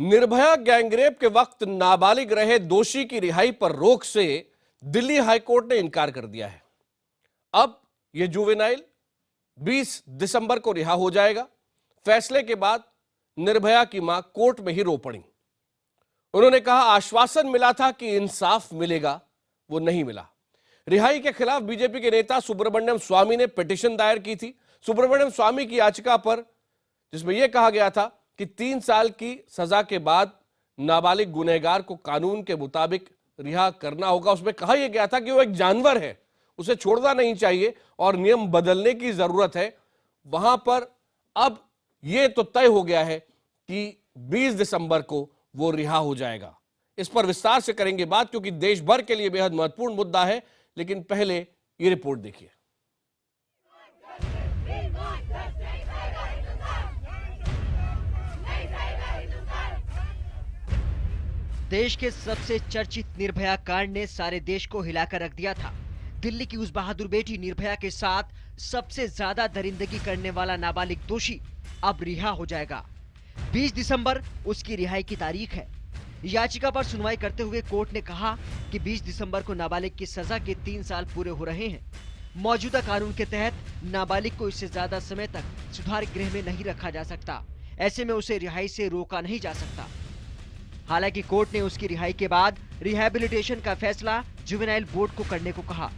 Nirbhaya gangrape के वक्त नाबालिग रहे दोषी की रिहाई पर रोक से दिल्ली हाईकोर्ट ने इनकार कर दिया है। अब यह जुवेनाइल 20 दिसंबर को रिहा हो जाएगा। फैसले के बाद निर्भया की मां कोर्ट में ही रो पड़ी। उन्होंने कहा, आश्वासन मिला था कि इंसाफ मिलेगा, वो नहीं मिला। रिहाई के खिलाफ बीजेपी के नेता सुब्रमण्यम स्वामी ने पिटीशन दायर की थी। सुब्रमण्यम स्वामी की याचिका पर, जिसमें यह कहा गया था कि 3 साल की सजा के बाद नाबालिग गुनहगार को कानून के मुताबिक रिहा करना होगा। उसमें कहा यह गया था कि वो एक जानवर है, उसे छोड़ना नहीं चाहिए और नियम बदलने की जरूरत है। वहां पर अब यह तो तय हो गया है कि 20 दिसंबर को वो रिहा हो जाएगा। इस पर विस्तार से करेंगे बात, क्योंकि देश भर के लिए बेहद महत्वपूर्ण मुद्दा है। लेकिन पहले ये रिपोर्ट देखिए। देश के सबसे चर्चित निर्भया कांड ने सारे देश को हिलाकर रख दिया था। दिल्ली की उस बहादुर बेटी निर्भया के साथ सबसे ज्यादा दरिंदगी करने वाला नाबालिग दोषी अब रिहा हो जाएगा। 20 दिसंबर उसकी रिहाई की तारीख है। याचिका पर सुनवाई करते हुए कोर्ट ने कहा कि 20 दिसंबर को नाबालिग की सजा के 3 साल पूरे हो रहे हैं। मौजूदा कानून के तहत नाबालिग को इससे ज्यादा समय तक सुधार गृह में नहीं रखा जा सकता। ऐसे में उसे रिहाई से रोका नहीं जा सकता। हालांकि कोर्ट ने उसकी रिहाई के बाद रिहैबिलिटेशन का फैसला जुवेनाइल बोर्ड को करने को कहा।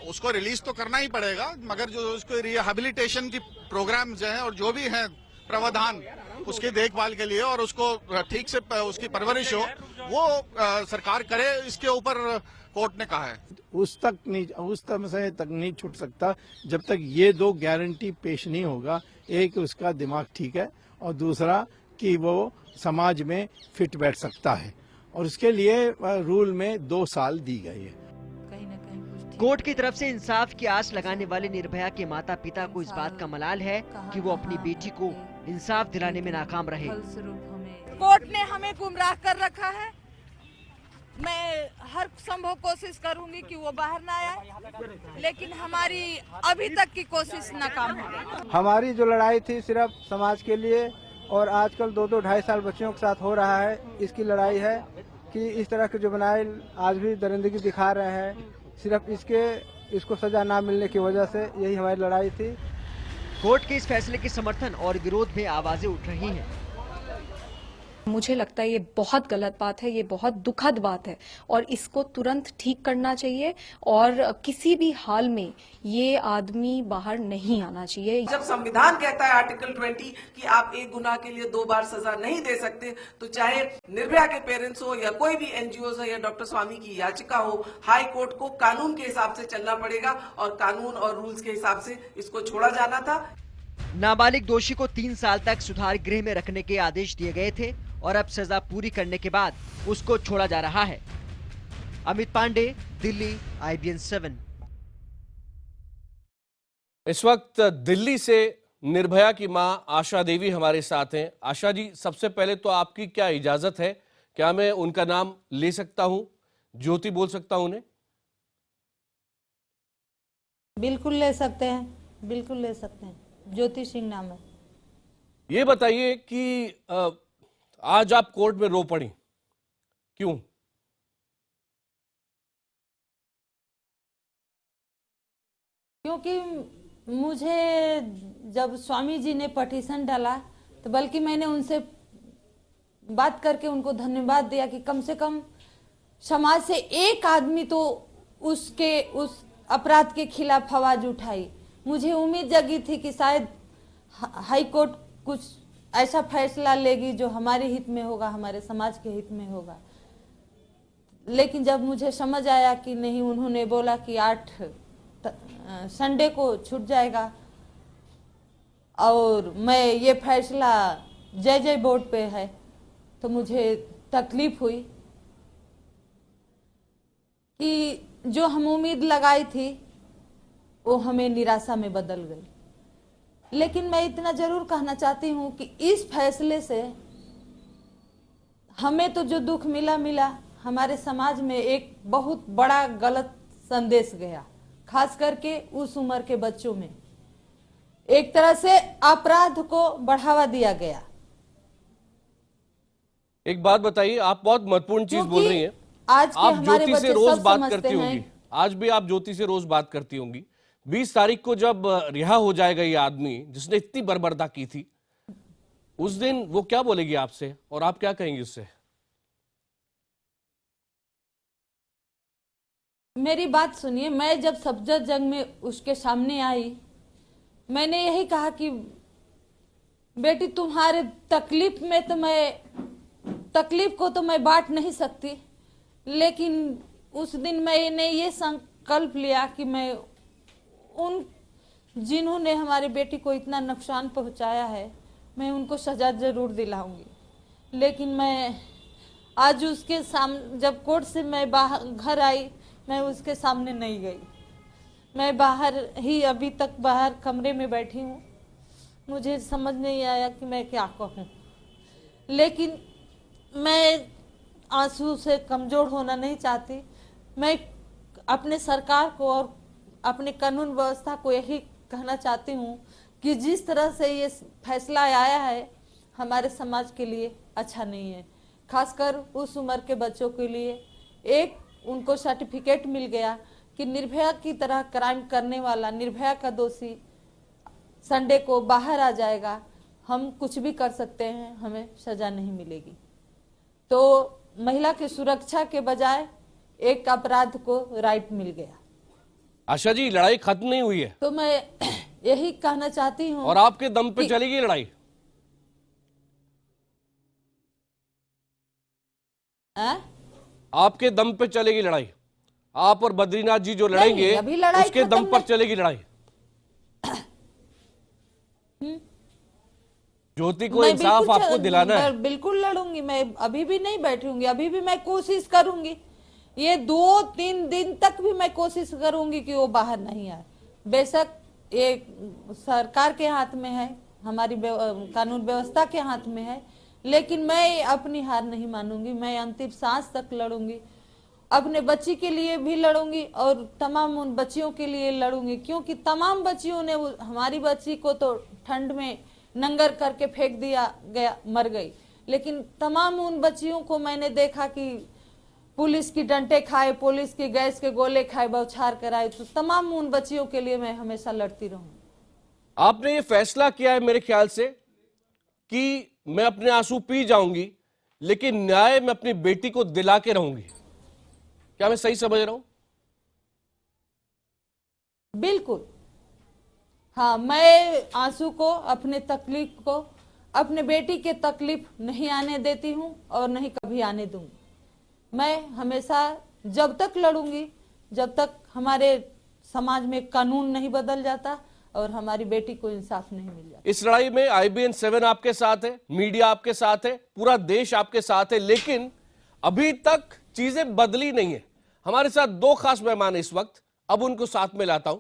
उसको रिलीज तो करना ही पड़ेगा, मगर जो उसको रिहैबिलिटेशन की प्रोग्राम जो है और जो भी है प्रावधान उसकी देखभाल के लिए और उसको ठीक से उसकी परवरिश हो, वो सरकार करे, इसके ऊपर कोर्ट ने कहा है। उस समय तक नहीं छूट सकता जब तक ये 2 गारंटी पेश नहीं होगा। एक, उसका दिमाग ठीक है, और दूसरा कि वो समाज में फिट बैठ सकता है, और उसके लिए रूल में 2 साल दी गई है। कोर्ट की तरफ से इंसाफ की आस लगाने वाले निर्भया के माता पिता को इस बात का मलाल है कि वो अपनी बेटी को इंसाफ दिलाने में नाकाम रहे। कोर्ट ने हमें गुमराह कर रखा है। मैं हर संभव कोशिश करूंगी कि वो बाहर ना आए, लेकिन हमारी अभी तक की कोशिश नाकाम हो गई। हमारी जो लड़ाई थी सिर्फ समाज के लिए, और आजकल 2-2 ढाई साल बच्चियों के साथ हो रहा है, इसकी लड़ाई है कि इस तरह के जुवेनाइल आज भी दरिंदगी दिखा रहे हैं। सिर्फ इसको सजा ना मिलने की वजह से यही हमारी लड़ाई थी। कोर्ट के इस फैसले के समर्थन और विरोध में आवाजें उठ रही हैं। मुझे लगता है ये बहुत गलत बात है, ये बहुत दुखद बात है और इसको तुरंत ठीक करना चाहिए और किसी भी हाल में ये आदमी बाहर नहीं आना चाहिए। जब संविधान कहता है आर्टिकल 20 कि आप एक गुनाह के लिए 2 बार सजा नहीं दे सकते, तो चाहे निर्भया के पेरेंट्स हो या कोई भी एनजीओ हो या डॉक्टर स्वामी की याचिका हो, हाई कोर्ट को कानून के हिसाब से चलना पड़ेगा और कानून और रूल्स के हिसाब से इसको छोड़ा जाना था। नाबालिग दोषी को 3 साल तक सुधार गृह में रखने के आदेश दिए गए थे और अब सजा पूरी करने के बाद उसको छोड़ा जा रहा है। अमित पांडे, दिल्ली, IBN 7। इस वक्त दिल्ली से निर्भया की मां आशा देवी हमारे साथ हैं। आशा जी, सबसे पहले तो आपकी क्या इजाजत है, क्या मैं उनका नाम ले सकता हूं, ज्योति बोल सकता हूं उन्हें? बिल्कुल ले सकते हैं, बिल्कुल ले सकते हैं। ज्योति सिंह नाम है। ये बताइए कि आज आप कोर्ट में रो पड़ी, क्यों? क्योंकि मुझे जब स्वामी जी ने पिटीशन डाला तो बल्कि मैंने उनसे बात करके उनको धन्यवाद दिया कि कम से कम समाज से एक आदमी तो उस अपराध के खिलाफ आवाज उठाई। मुझे उम्मीद जगी थी कि शायद हाई कोर्ट कुछ ऐसा फैसला लेगी जो हमारे हित में होगा, हमारे समाज के हित में होगा। लेकिन जब मुझे समझ आया कि नहीं, उन्होंने बोला कि 8 संडे को छूट जाएगा और मैं ये फैसला जय बोर्ड पे है, तो मुझे तकलीफ हुई कि जो हम उम्मीद लगाई थी वो हमें निराशा में बदल गई। लेकिन मैं इतना जरूर कहना चाहती हूं कि इस फैसले से हमें तो जो दुख मिला, हमारे समाज में एक बहुत बड़ा गलत संदेश गया, खास करके उस उम्र के बच्चों में। एक तरह से अपराध को बढ़ावा दिया गया एक बात बताइए, आप बहुत महत्वपूर्ण चीज बोल क्योंकि रही हैं। आज के आप हमारे ज्योति से बच्चे रोज सब बात समझते करती हैं। होंगी, आज भी आप ज्योति से रोज बात करती होंगी। 20 तारीख को जब रिहा हो जाएगा ये आदमी जिसने इतनी बर्बरता की थी, उस दिन वो क्या बोलेगी आपसे और आप क्या कहेंगे उससे? मेरी बात सुनिए, मैं जब सफदर जंग में उसके सामने आई, मैंने यही कहा कि बेटी तुम्हारे तकलीफ में तो तकलीफ को तो मैं बांट नहीं सकती, लेकिन उस दिन मैंने ये संकल्प लिया कि मैं उन जिन्होंने हमारे बेटी को इतना नुकसान पहुंचाया है, मैं उनको सजा जरूर दिलाऊंगी। लेकिन मैं आज उसके सामने, जब कोर्ट से मैं बाहर घर आई, मैं उसके सामने नहीं गई। मैं बाहर ही अभी तक बाहर कमरे में बैठी हूँ। मुझे समझ नहीं आया कि मैं क्या कहूँ, लेकिन मैं आंसू से कमज़ोर होना नहीं चाहती। मैं अपने सरकार को और अपने कानून व्यवस्था को यही कहना चाहती हूँ कि जिस तरह से ये फैसला आया है, हमारे समाज के लिए अच्छा नहीं है। खासकर उस उम्र के बच्चों के लिए एक उनको सर्टिफिकेट मिल गया कि निर्भया की तरह क्राइम करने वाला, निर्भया का दोषी संडे को बाहर आ जाएगा, हम कुछ भी कर सकते हैं, हमें सजा नहीं मिलेगी। तो महिला की सुरक्षा के बजाय एक अपराध को राइट मिल गया। आशा जी, लड़ाई खत्म नहीं हुई है, तो मैं यही कहना चाहती हूँ। और आपके दम पे चलेगी लड़ाई? आपके दम पे चलेगी लड़ाई? आप और बद्रीनाथ जी जो लड़ेंगे अभी लड़ाई उसके दम पर चलेगी लड़ाई? ज्योति को इंसाफ आपको दिलाना है। बिल्कुल लड़ूंगी, मैं अभी भी नहीं बैठूंगी, अभी भी मैं कोशिश करूंगी। ये 2-3 दिन तक भी मैं कोशिश करूंगी कि वो बाहर नहीं आए। बेशक ये सरकार के हाथ में है, हमारी कानून व्यवस्था के हाथ में है, लेकिन मैं अपनी हार नहीं मानूंगी। मैं अंतिम सांस तक लड़ूंगी, अपने बच्ची के लिए भी लड़ूंगी और तमाम उन बच्चियों के लिए लड़ूंगी, क्योंकि तमाम बच्चियों ने हमारी बच्ची को तो ठंड में नंगर करके फेंक दिया गया, मर गई, लेकिन तमाम उन बच्चियों को मैंने देखा कि पुलिस की डंटे खाए, पुलिस की गैस के गोले खाए, बौछार कराए। तो तमाम उन बच्चियों के लिए मैं हमेशा लड़ती रहूं। आपने ये फैसला किया है मेरे ख्याल से कि मैं अपने आंसू पी जाऊंगी, लेकिन न्याय मैं अपनी बेटी को दिला के रहूंगी। क्या मैं सही समझ रहा हूं? बिल्कुल हाँ, मैं आंसू को, अपने तकलीफ को, अपने बेटी के तकलीफ नहीं आने देती हूं और नहीं कभी आने दूंगी। मैं हमेशा जब तक लड़ूंगी जब तक हमारे समाज में कानून नहीं बदल जाता और हमारी बेटी को इंसाफ नहीं मिल जाता। इस लड़ाई में IBN 7 आपके साथ है, मीडिया आपके साथ है, पूरा देश आपके साथ है, लेकिन अभी तक चीजें बदली नहीं है। हमारे साथ 2 खास मेहमान है इस वक्त, अब उनको साथ में लाता हूं।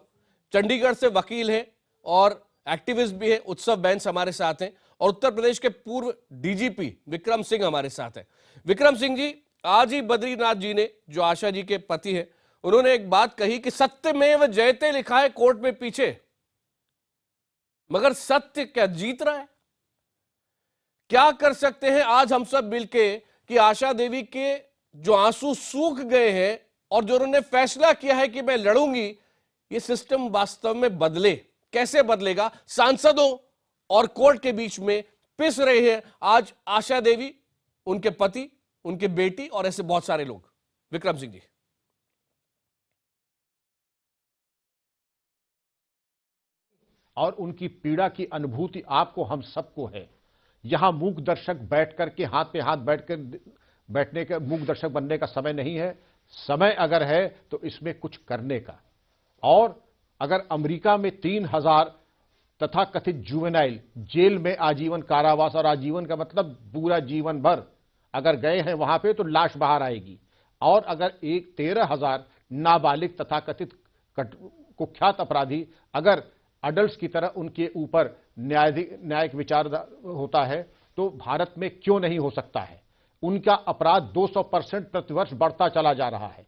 चंडीगढ़ से वकील है और एक्टिविस्ट भी है, उत्सव बैंस हमारे साथ हैं, और उत्तर प्रदेश के पूर्व DGP विक्रम सिंह हमारे साथ हैं। विक्रम सिंह जी, आज ही बद्रीनाथ जी ने, जो आशा जी के पति हैं, उन्होंने एक बात कही कि सत्यमेव जयते लिखा है कोर्ट में पीछे, मगर सत्य क्या जीत रहा है? क्या कर सकते हैं आज हम सब मिलके कि आशा देवी के जो आंसू सूख गए हैं और जो उन्होंने फैसला किया है कि मैं लड़ूंगी, ये सिस्टम वास्तव में बदले? कैसे बदलेगा? सांसदों और कोर्ट के बीच में पिस रहे हैं आज आशा देवी, उनके पति, उनकी बेटी और ऐसे बहुत सारे लोग। विक्रम सिंह जी। और उनकी पीड़ा की अनुभूति आपको, हम सबको है। यहां मूक दर्शक बैठ करके, हाथ पे हाथ बैठने का, मूक दर्शक बनने का समय नहीं है। समय अगर है तो इसमें कुछ करने का। और अगर अमेरिका में 3000 तथा कथित जुवेनाइल जेल में आजीवन कारावास, और आजीवन का मतलब पूरा जीवन भर अगर गए हैं वहां पे, तो लाश बाहर आएगी। और अगर 13,000 नाबालिग तथा कथित कुख्यात अपराधी अगर अडल्ट्स की तरह उनके ऊपर न्यायिक विचार होता है, तो भारत में क्यों नहीं हो सकता है? उनका अपराध 200% प्रतिवर्ष बढ़ता चला जा रहा है।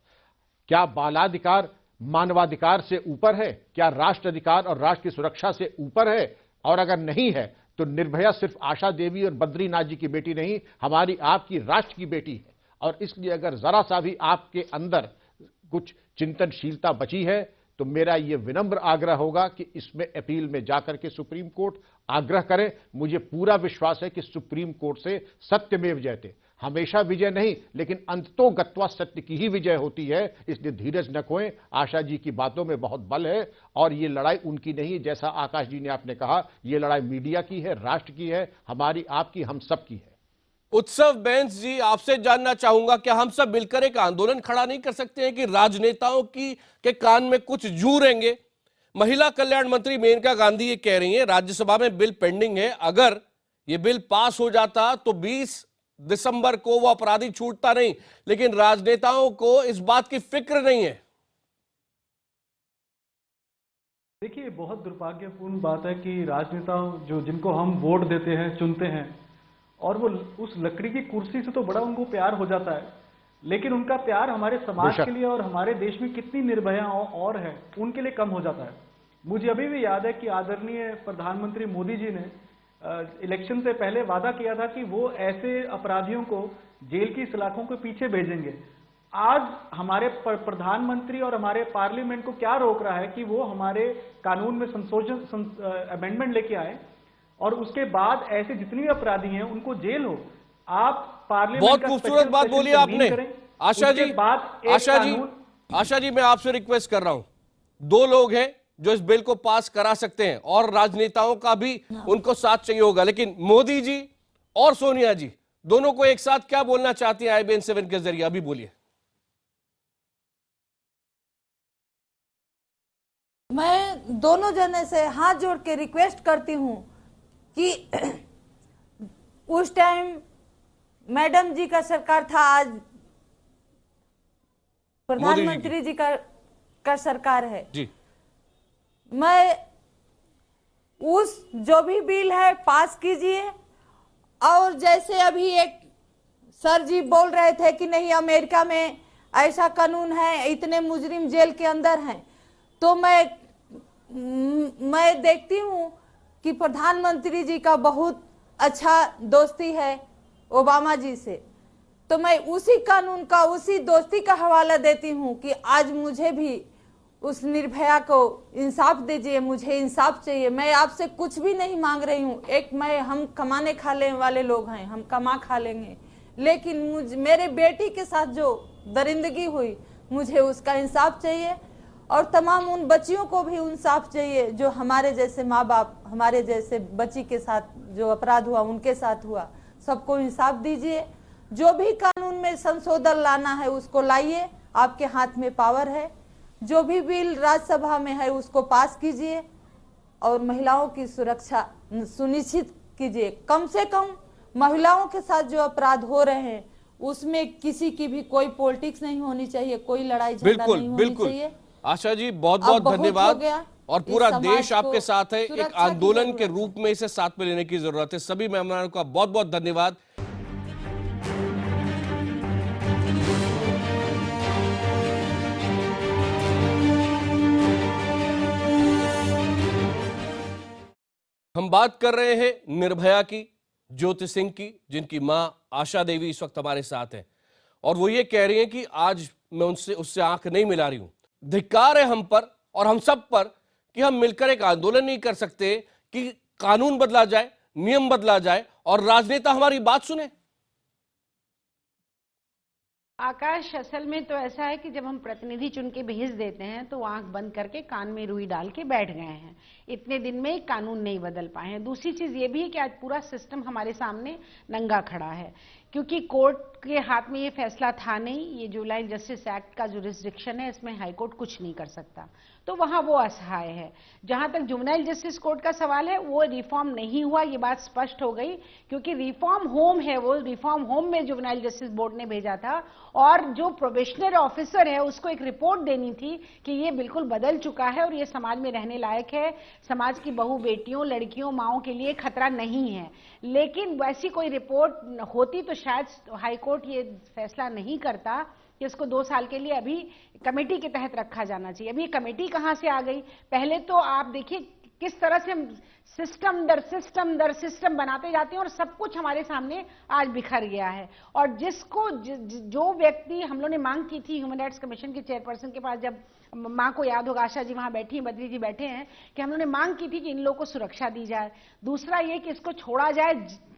क्या बालाधिकार मानवाधिकार से ऊपर है? क्या राष्ट्र अधिकार और राष्ट्र की सुरक्षा से ऊपर है? और अगर नहीं है तो निर्भया सिर्फ आशा देवी और बद्रीनाथ जी की बेटी नहीं, हमारी आपकी राष्ट्र की बेटी है। और इसलिए अगर जरा सा भी आपके अंदर कुछ चिंतनशीलता बची है तो मेरा यह विनम्र आग्रह होगा कि इसमें अपील में जाकर के सुप्रीम कोर्ट आग्रह करे। मुझे पूरा विश्वास है कि सुप्रीम कोर्ट से सत्यमेव जयते, हमेशा विजय नहीं लेकिन अंततो गत्वा सत्य की ही विजय होती है। इसलिए धीरज न खोएं, आशा जी की बातों में बहुत बल है और ये लड़ाई उनकी नहीं है, जैसा आकाश जी ने आपने कहा, ये लड़ाई मीडिया की है, राष्ट्र की है, हमारी, आपकी, हम सब की है। उत्सव बैंस जी, आपसे जानना चाहूंगा, क्या हम सब मिलकर एक आंदोलन खड़ा नहीं कर सकते हैं कि राजनेताओं के कान में कुछ जू रहेंगे? महिला कल्याण मंत्री मेनका गांधी ये कह रही हैं राज्यसभा में बिल पेंडिंग है, अगर ये बिल पास हो जाता तो 20 दिसंबर को वो अपराधी छूटता नहीं, लेकिन राजनेताओं को इस बात की फिक्र नहीं है। देखिए, बहुत दुर्भाग्यपूर्ण बात है कि राजनेताओं जिनको हम वोट देते हैं, चुनते हैं, और वो उस लकड़ी की कुर्सी से तो बड़ा उनको प्यार हो जाता है, लेकिन उनका प्यार हमारे समाज के लिए और हमारे देश में कितनी निर्भया और है उनके लिए कम हो जाता है। मुझे अभी भी याद है कि आदरणीय प्रधानमंत्री मोदी जी ने इलेक्शन से पहले वादा किया था कि वो ऐसे अपराधियों को जेल की सलाखों के पीछे भेजेंगे। आज हमारे प्रधानमंत्री और हमारे पार्लियामेंट को क्या रोक रहा है कि वो हमारे कानून में संशोधन अमेंडमेंट लेके आए और उसके बाद ऐसे जितने भी अपराधी हैं उनको जेल हो। आप पार्लियामेंट बहुत खूबसूरत बात बोली आपने आशा जी। आशा जी, मैं आपसे रिक्वेस्ट कर रहा हूं, दो लोग हैं जो इस बिल को पास करा सकते हैं और राजनेताओं का भी उनको साथ चाहिए होगा, लेकिन मोदी जी और सोनिया जी दोनों को एक साथ क्या बोलना चाहती हैं IBN 7 के जरिए? अभी बोलिए। मैं दोनों जने से हाथ जोड़ के रिक्वेस्ट करती हूं कि उस टाइम मैडम जी का सरकार था, आज प्रधानमंत्री जी का सरकार है जी। मैं उस जो भी बिल है पास कीजिए, और जैसे अभी एक सर जी बोल रहे थे कि नहीं अमेरिका में ऐसा कानून है, इतने मुजरिम जेल के अंदर हैं, तो मैं देखती हूँ कि प्रधानमंत्री जी का बहुत अच्छा दोस्ती है ओबामा जी से, तो मैं उसी कानून का, उसी दोस्ती का हवाला देती हूँ कि आज मुझे भी उस निर्भया को इंसाफ दीजिए, मुझे इंसाफ चाहिए। मैं आपसे कुछ भी नहीं मांग रही हूँ, हम कमाने खाने वाले लोग हैं, हम कमा खा लेंगे, लेकिन मेरे बेटी के साथ जो दरिंदगी हुई, मुझे उसका इंसाफ चाहिए और तमाम उन बच्चियों को भी इंसाफ चाहिए जो हमारे जैसे माँ बाप, हमारे जैसे बच्ची के साथ जो अपराध हुआ उनके साथ हुआ। सबको इंसाफ दीजिए, जो भी कानून में संशोधन लाना है उसको लाइए, आपके हाथ में पावर है। जो भी बिल राज्यसभा में है उसको पास कीजिए और महिलाओं की सुरक्षा सुनिश्चित कीजिए। कम से कम महिलाओं के साथ जो अपराध हो रहे हैं उसमें किसी की भी कोई पॉलिटिक्स नहीं होनी चाहिए, कोई लड़ाई झगड़ा नहीं होनी चाहिए। आशा जी, बहुत बहुत धन्यवाद, और पूरा देश आपके साथ है। एक आंदोलन के रूप में इसे साथ में लेने की जरूरत है। सभी मेहमानों का बहुत बहुत धन्यवाद। हम बात कर रहे हैं निर्भया की, ज्योति सिंह की, जिनकी मां आशा देवी इस वक्त हमारे साथ है, और वो ये कह रही हैं कि आज मैं उससे आंख नहीं मिला रही हूं। धिक्कार है हम पर और हम सब पर कि हम मिलकर एक आंदोलन नहीं कर सकते कि कानून बदला जाए, नियम बदला जाए और राजनेता हमारी बात सुने। आकाश, असल में तो ऐसा है कि जब हम प्रतिनिधि चुन के भेज देते हैं तो आंख बंद करके कान में रुई डाल के बैठ गए हैं। इतने दिन में कानून नहीं बदल पाए हैं। दूसरी चीज ये भी है कि आज पूरा सिस्टम हमारे सामने नंगा खड़ा है, क्योंकि कोर्ट के हाथ में ये फैसला था नहीं। ये जुवेनाइल जस्टिस एक्ट का जो रिस्ट्रिक्शन है, इसमें हाई कोर्ट कुछ नहीं कर सकता, तो वहां वो असहाय है। जहां तक जुवेनाइल जस्टिस कोर्ट का सवाल है, वो रिफॉर्म नहीं हुआ, ये बात स्पष्ट हो गई, क्योंकि रिफॉर्म होम है, वो रिफॉर्म होम में जुवेनाइल जस्टिस बोर्ड ने भेजा था, और जो प्रोबेशनर ऑफिसर है उसको एक रिपोर्ट देनी थी कि ये बिल्कुल बदल चुका है और ये समाज में रहने लायक है, समाज की बहू बेटियों, लड़कियों, माओं के लिए खतरा नहीं है। लेकिन वैसी कोई रिपोर्ट होती तो शायद हाईकोर्ट ये फैसला नहीं करता कि इसको 2 साल के लिए अभी कमेटी के तहत रखा जाना चाहिए। अभी कमेटी कहां से आ गई? पहले तो आप देखिए किस तरह से हम सिस्टम दर सिस्टम बनाते जाते हैं और सब कुछ हमारे सामने आज बिखर गया है। और जिसको जो व्यक्ति हम लोगों ने मांग की थी ह्यूमन राइट्स कमीशन के चेयरपर्सन के पास, जब माँ को याद होगा, आशा जी वहां बैठी हैं, बद्री जी बैठे हैं, कि हम लोगों ने मांग की थी कि इन लोगों को सुरक्षा दी जाए। दूसरा ये कि इसको छोड़ा जाए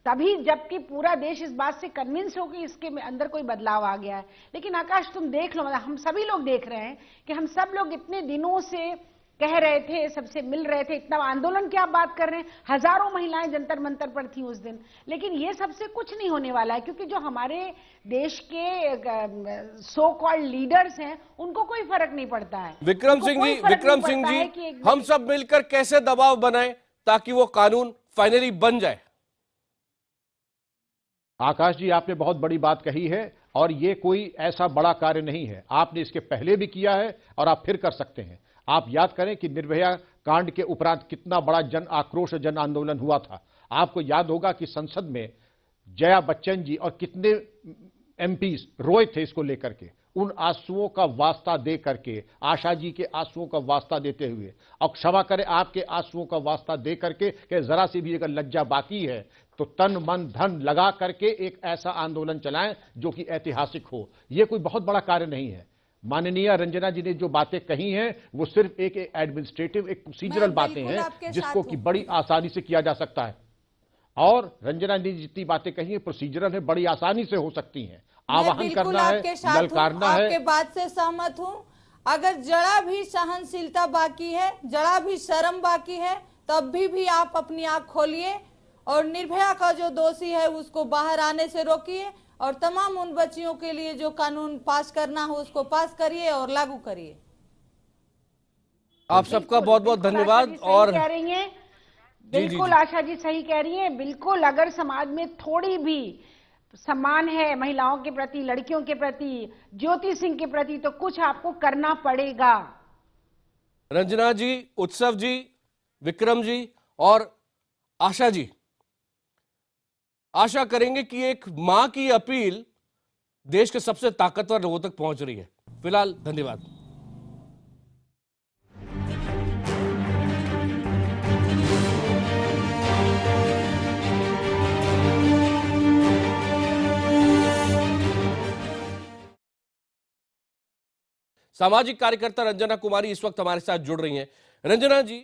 तभी जबकि पूरा देश इस बात से कन्विंस हो कि इसके अंदर कोई बदलाव आ गया है। लेकिन आकाश तुम देख लो, मतलब हम सभी लोग देख रहे हैं कि हम सब लोग इतने दिनों से कह रहे थे, सबसे मिल रहे थे, इतना आंदोलन की आप बात कर रहे हैं, हजारों महिलाएं जंतर मंतर पर थी उस दिन, लेकिन ये सबसे कुछ नहीं होने वाला है, क्योंकि जो हमारे देश के सो कॉल्ड लीडर्स हैं उनको कोई फर्क नहीं पड़ता है। विक्रम सिंह जी, हम सब मिलकर कैसे दबाव बनाएं ताकि वो कानून फाइनली बन जाए? आकाश जी, आपने बहुत बड़ी बात कही है और ये कोई ऐसा बड़ा कार्य नहीं है। आपने इसके पहले भी किया है और आप फिर कर सकते हैं। आप याद करें कि निर्भया कांड के उपरांत कितना बड़ा जन आक्रोश, जन आंदोलन हुआ था। आपको याद होगा कि संसद में जया बच्चन जी और कितने एमपीज रोए थे इसको लेकर के। उन आंसुओं का वास्ता दे करके, आशा जी के आंसुओं का वास्ता देते हुए, और क्षमा करें आपके आंसुओं का वास्ता दे करके कि जरा सी भी अगर लज्जा बाकी है तो तन मन धन लगा करके एक ऐसा आंदोलन चलाएं जो कि ऐतिहासिक हो। यह कोई बहुत बड़ा कार्य नहीं है। माननीय रंजना जी ने जो बातें कही हैं वो सिर्फ एक एडमिनिस्ट्रेटिव, एक प्रोसीजरल बातें हैं जिसको कि बड़ी आसानी से किया जा सकता है। और रंजना जी जितनी बातें कही है प्रोसीजरल है, बड़ी आसानी से हो सकती हैं। आवाहन करना है, ललकारना है। आपके बात से सहमत हूं। अगर जरा भी सहनशीलता बाकी है, जरा भी शर्म बाकी है, तब भी आप अपनी आंख खोलिए और निर्भया का जो दोषी है उसको बाहर आने से रोकिए और तमाम उन बच्चियों के लिए जो कानून पास करना हो उसको पास करिए और लागू करिए। आप सबका बहुत बहुत धन्यवाद। और कह रही हैं, बिल्कुल आशा जी सही कह रही हैं। बिल्कुल, अगर समाज में थोड़ी भी सम्मान है महिलाओं के प्रति, लड़कियों के प्रति, ज्योति सिंह के प्रति, तो कुछ आपको करना पड़ेगा। रंजना जी, उत्सव जी, विक्रम जी और आशा जी, आशा करेंगे कि एक मां की अपील देश के सबसे ताकतवर लोगों तक पहुंच रही है। फिलहाल धन्यवाद। सामाजिक कार्यकर्ता रंजना कुमारी इस वक्त हमारे साथ जुड़ रही हैं। रंजना जी,